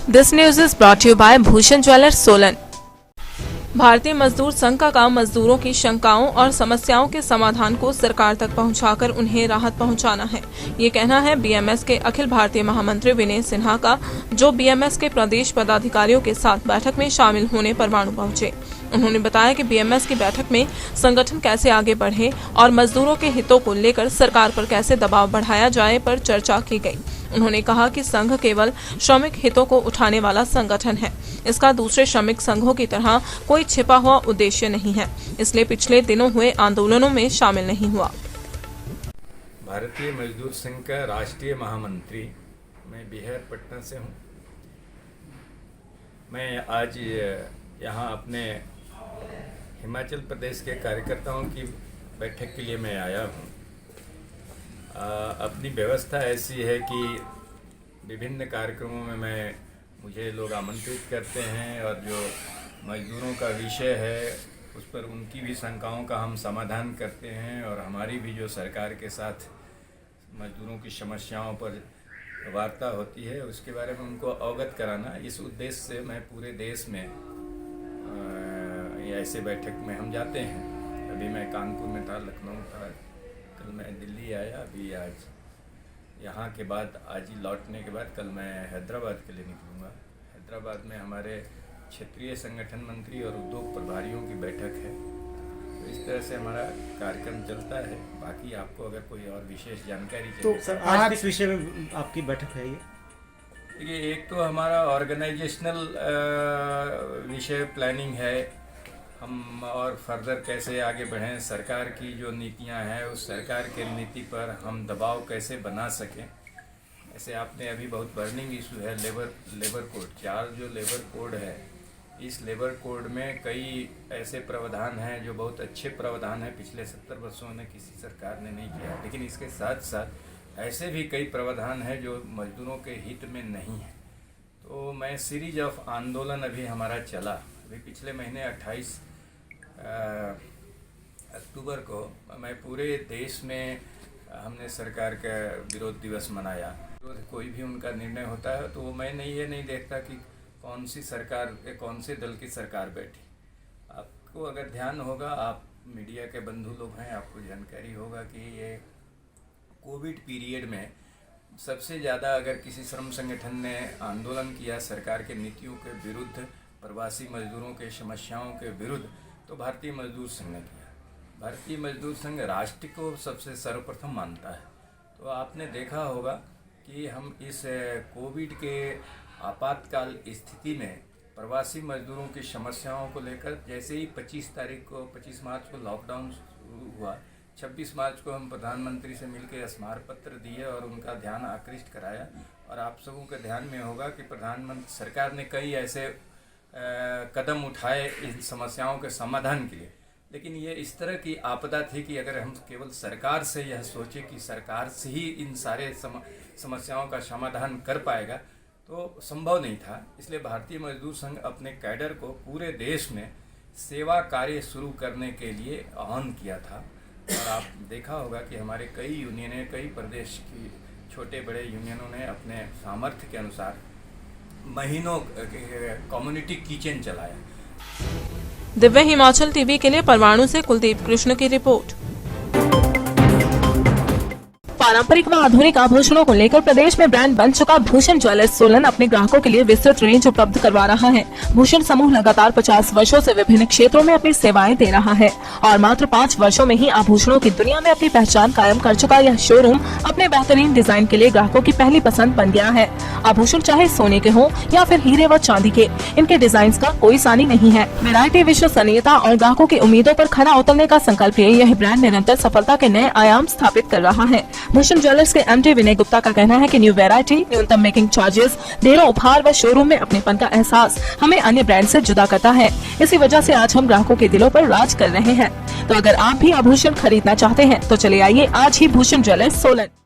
This news is brought you by Bhushan jewellers Solan. Bharatiya Mazdoor संघ का काम मजदूरों की शंकाओं और समस्याओं के समाधान को सरकार तक पहुंचाकर उन्हें राहत पहुंचाना है। ये कहना है बीएमएस के अखिल भारतीय महामंत्री विनय सिन्हा का, जो बीएमएस के प्रदेश पदाधिकारियों के साथ बैठक में शामिल होने परवाणु पहुंचे। उन्होंने बताया कि बीएमएस की बैठक में संगठन कैसे आगे बढ़े और मजदूरों के हितों को लेकर सरकार पर कैसे दबाव बढ़ाया जाए पर चर्चा की गई। उन्होंने कहा कि संघ केवल श्रमिक हितों को उठाने वाला संगठन है। इसका दूसरे श्रमिक संघों की तरह कोई छिपा हुआ उद्देश्य नहीं है, इसलिए पिछले दिनों हुए आंदोलनों में शामिल नहीं हुआ। भारतीय मजदूर संघ का राष्ट्रीय महामंत्री मैं बिहार पटना से हूँ। मैं आज यहाँ अपने हिमाचल प्रदेश के कार्यकर्ताओं की बैठक के लिए मैं आया हूँ। अपनी व्यवस्था ऐसी है कि विभिन्न कार्यक्रमों में मुझे लोग आमंत्रित करते हैं और जो मजदूरों का विषय है उस पर उनकी भी शंकाओं का हम समाधान करते हैं और हमारी भी जो सरकार के साथ मजदूरों की समस्याओं पर वार्ता होती है उसके बारे में उनको अवगत कराना, इस उद्देश्य से मैं पूरे देश में ऐसे बैठक में हम जाते हैं। अभी मैं कानपुर में था, लखनऊ था, कल मैं दिल्ली आया, अभी आज यहाँ के बाद आज ही लौटने के बाद कल मैं हैदराबाद के लिए निकलूँगा। हैदराबाद में हमारे क्षेत्रीय संगठन मंत्री और उद्योग प्रभारियों की बैठक है। तो इस तरह से हमारा कार्यक्रम चलता है। बाकी आपको अगर कोई और विशेष जानकारी चाहिए तो सर आज किस विषय में आपकी बैठक है? ये एक तो हमारा ऑर्गेनाइजेशनल विषय प्लानिंग है, हम और फर्दर कैसे आगे बढ़ें, सरकार की जो नीतियां हैं उस सरकार के नीति पर हम दबाव कैसे बना सकें। ऐसे आपने अभी बहुत बर्निंग इशू है लेबर कोड, 4 जो लेबर कोड है, इस लेबर कोड में कई ऐसे प्रावधान हैं जो बहुत अच्छे प्रावधान हैं, पिछले 70 वर्षों में किसी सरकार ने नहीं किया। लेकिन इसके साथ साथ ऐसे भी कई प्रावधान हैं जो मजदूरों के हित में नहीं है। तो मैं सीरीज ऑफ आंदोलन अभी हमारा चला, अभी पिछले महीने 28 अक्टूबर को मैं पूरे देश में हमने सरकार का विरोध दिवस मनाया। तो कोई भी उनका निर्णय होता है तो मैं ये नहीं देखता कि कौन सी सरकार, कौन से दल की सरकार बैठी। आपको अगर ध्यान होगा, आप मीडिया के बंधु लोग हैं, आपको जानकारी होगा कि ये कोविड पीरियड में सबसे ज़्यादा अगर किसी श्रम संगठन ने आंदोलन किया सरकार के नीतियों के विरुद्ध, प्रवासी मजदूरों के समस्याओं के विरुद्ध, तो भारतीय मजदूर संघ ने किया। भारतीय मजदूर संघ राष्ट्र को सबसे सर्वप्रथम मानता है। तो आपने देखा होगा कि हम इस कोविड के आपातकाल स्थिति में प्रवासी मजदूरों की समस्याओं को लेकर, जैसे ही 25 मार्च को लॉकडाउन शुरू हुआ, 26 मार्च को हम प्रधानमंत्री से मिलकर स्मारक पत्र दिए और उनका ध्यान आकृष्ट कराया। और आप सबों के ध्यान में होगा कि प्रधानमंत्री सरकार ने कई ऐसे कदम उठाए इन समस्याओं के समाधान के लिए। लेकिन ये इस तरह की आपदा थी कि अगर हम केवल सरकार से यह सोचे कि सरकार से ही इन सारे समस्याओं का समाधान कर पाएगा तो संभव नहीं था। इसलिए भारतीय मजदूर संघ अपने कैडर को पूरे देश में सेवा कार्य शुरू करने के लिए आह्वान किया था। और आप देखा होगा कि हमारे कई यूनियनें, कई प्रदेश की छोटे बड़े यूनियनों ने अपने सामर्थ्य के अनुसार महीनों कम्युनिटी किचन चलाया। दिव्य हिमाचल टीवी के लिए परवाणु से कुलदीप कृष्ण की रिपोर्ट। पारंपरिक व आधुनिक आभूषणों को लेकर प्रदेश में ब्रांड बन चुका भूषण ज्वेलर्स सोलन अपने ग्राहकों के लिए विस्तृत रेंज उपलब्ध करवा रहा है। भूषण समूह लगातार 50 वर्षों से विभिन्न क्षेत्रों में अपनी सेवाएं दे रहा है और मात्र 5 वर्षों में ही आभूषणों की दुनिया में अपनी पहचान कायम कर चुका यह शोरूम अपने बेहतरीन डिजाइन के लिए ग्राहकों की पहली पसंद बन गया है। आभूषण चाहे सोने के हो या फिर हीरे व चांदी के, इनके डिजाइन का कोई सानी नहीं है। वैरायटी, विश्वसनीयता और ग्राहकों की उम्मीदों पर खरा उतरने का संकल्प लिए यह ब्रांड निरंतर सफलता के नए आयाम स्थापित कर रहा है। भूषण ज्वेलर्स के एमडी विनय गुप्ता का कहना है कि न्यू वैरायटी, न्यूनतम मेकिंग चार्जेस, ढेरों उपहार व शोरूम में अपनेपन का एहसास हमें अन्य ब्रांड से जुदा करता है। इसी वजह से आज हम ग्राहकों के दिलों पर राज कर रहे हैं। तो अगर आप भी आभूषण खरीदना चाहते हैं तो चले आइए आज ही भूषण ज्वेलर्स सोलन।